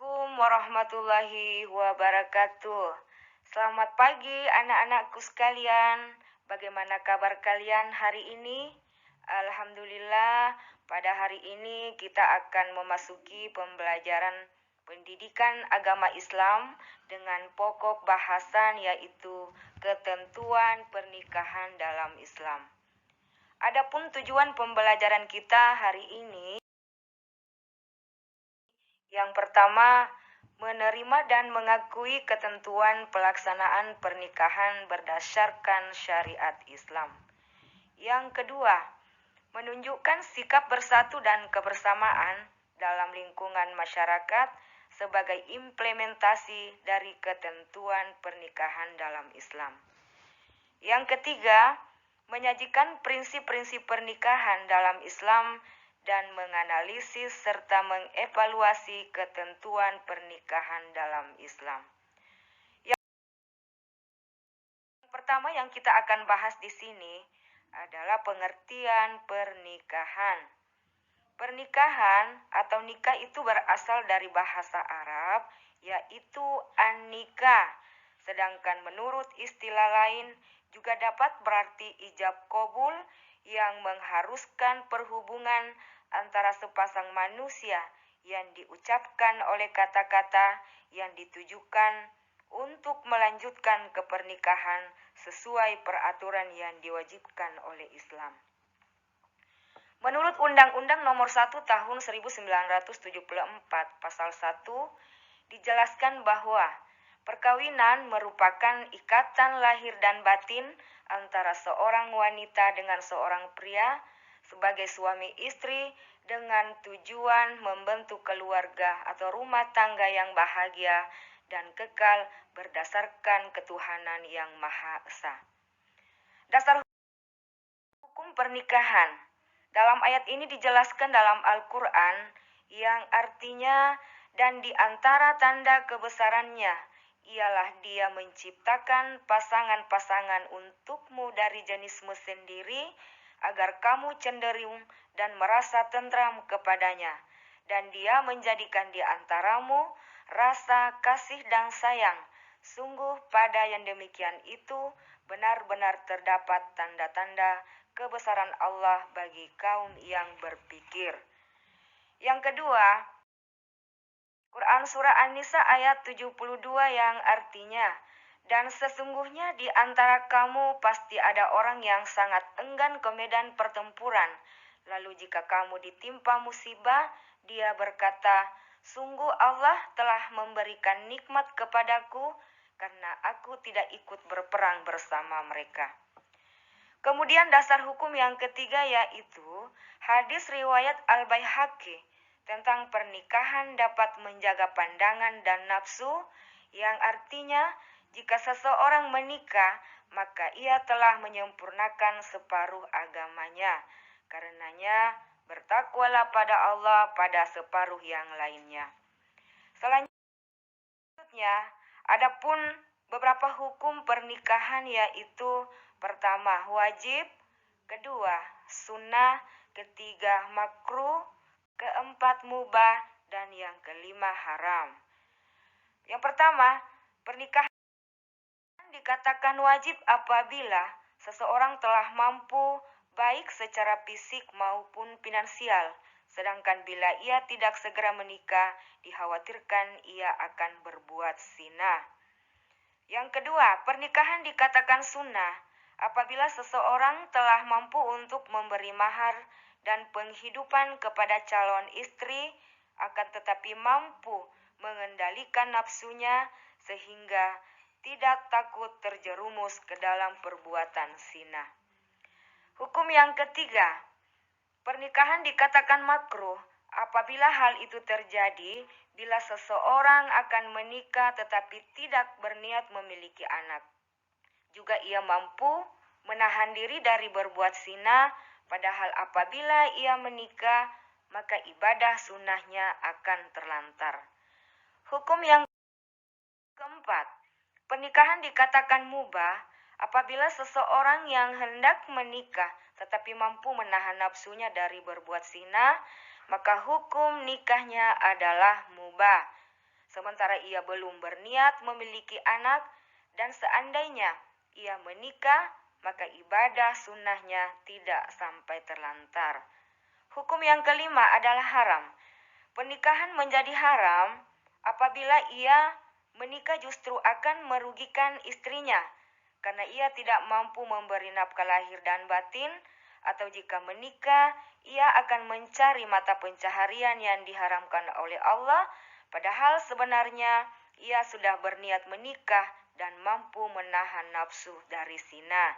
Assalamualaikum warahmatullahi wabarakatuh. Selamat pagi anak-anakku sekalian. Bagaimana kabar kalian hari ini? Alhamdulillah, pada hari ini kita akan memasuki pembelajaran pendidikan agama Islam dengan pokok bahasan yaitu ketentuan pernikahan dalam Islam. Adapun tujuan pembelajaran kita hari ini yang pertama, menerima dan mengakui ketentuan pelaksanaan pernikahan berdasarkan syariat Islam. Yang kedua, menunjukkan sikap bersatu dan kebersamaan dalam lingkungan masyarakat sebagai implementasi dari ketentuan pernikahan dalam Islam. Yang ketiga, menyajikan prinsip-prinsip pernikahan dalam Islam dan menganalisis serta mengevaluasi ketentuan pernikahan dalam Islam. Yang pertama yang kita akan bahas di sini adalah pengertian pernikahan. Pernikahan atau nikah itu berasal dari bahasa Arab, yaitu an-nikah. Sedangkan menurut istilah lain juga dapat berarti ijab qabul yang mengharuskan perhubungan antara sepasang manusia yang diucapkan oleh kata-kata yang ditujukan untuk melanjutkan kepernikahan sesuai peraturan yang diwajibkan oleh Islam. Menurut Undang-Undang Nomor 1 Tahun 1974 Pasal 1 dijelaskan bahwa perkawinan merupakan ikatan lahir dan batin antara seorang wanita dengan seorang pria sebagai suami istri dengan tujuan membentuk keluarga atau rumah tangga yang bahagia dan kekal berdasarkan ketuhanan yang Maha Esa. Dasar hukum pernikahan. Dalam ayat ini dijelaskan dalam Al-Quran yang artinya dan di antara tanda kebesarannya ialah Dia menciptakan pasangan-pasangan untukmu dari jenismu sendiri agar kamu cenderung dan merasa tentram kepadanya, dan Dia menjadikan di antaramu rasa kasih dan sayang. Sungguh pada yang demikian itu benar-benar terdapat tanda-tanda kebesaran Allah bagi kaum yang berpikir. Yang kedua, Quran Surah An-Nisa ayat 72 yang artinya, dan sesungguhnya di antara kamu pasti ada orang yang sangat enggan ke medan pertempuran. Lalu jika kamu ditimpa musibah, dia berkata, sungguh Allah telah memberikan nikmat kepadaku karena aku tidak ikut berperang bersama mereka. Kemudian dasar hukum yang ketiga yaitu hadis riwayat Al-Baihaqi tentang pernikahan dapat menjaga pandangan dan nafsu, yang artinya jika seseorang menikah maka ia telah menyempurnakan separuh agamanya. Karenanya bertakwalah pada Allah pada separuh yang lainnya. Selanjutnya, adapun beberapa hukum pernikahan yaitu pertama wajib, kedua sunnah, ketiga makruh, keempat mubah, dan yang kelima haram. Yang pertama, pernikahan dikatakan wajib apabila seseorang telah mampu baik secara fisik maupun finansial. Sedangkan bila ia tidak segera menikah, dikhawatirkan ia akan berbuat zina. Yang kedua, pernikahan dikatakan sunnah apabila seseorang telah mampu untuk memberi mahar dan penghidupan kepada calon istri, akan tetapi mampu mengendalikan nafsunya sehingga tidak takut terjerumus ke dalam perbuatan zina. Hukum yang ketiga, pernikahan dikatakan makruh apabila hal itu terjadi bila seseorang akan menikah tetapi tidak berniat memiliki anak. Juga ia mampu menahan diri dari berbuat zina, padahal apabila ia menikah, maka ibadah sunnahnya akan terlantar. Hukum yang keempat, pernikahan dikatakan mubah apabila seseorang yang hendak menikah tetapi mampu menahan nafsunya dari berbuat zina, maka hukum nikahnya adalah mubah. sementara ia belum berniat memiliki anak, dan seandainya ia menikah, maka ibadah sunnahnya tidak sampai terlantar. Hukum yang kelima adalah haram. Pernikahan menjadi haram apabila ia menikah justru akan merugikan istrinya, karena ia tidak mampu memberi nafkah lahir dan batin, atau jika menikah, ia akan mencari mata pencaharian yang diharamkan oleh Allah, padahal sebenarnya ia sudah berniat menikah dan mampu menahan nafsu dari zina.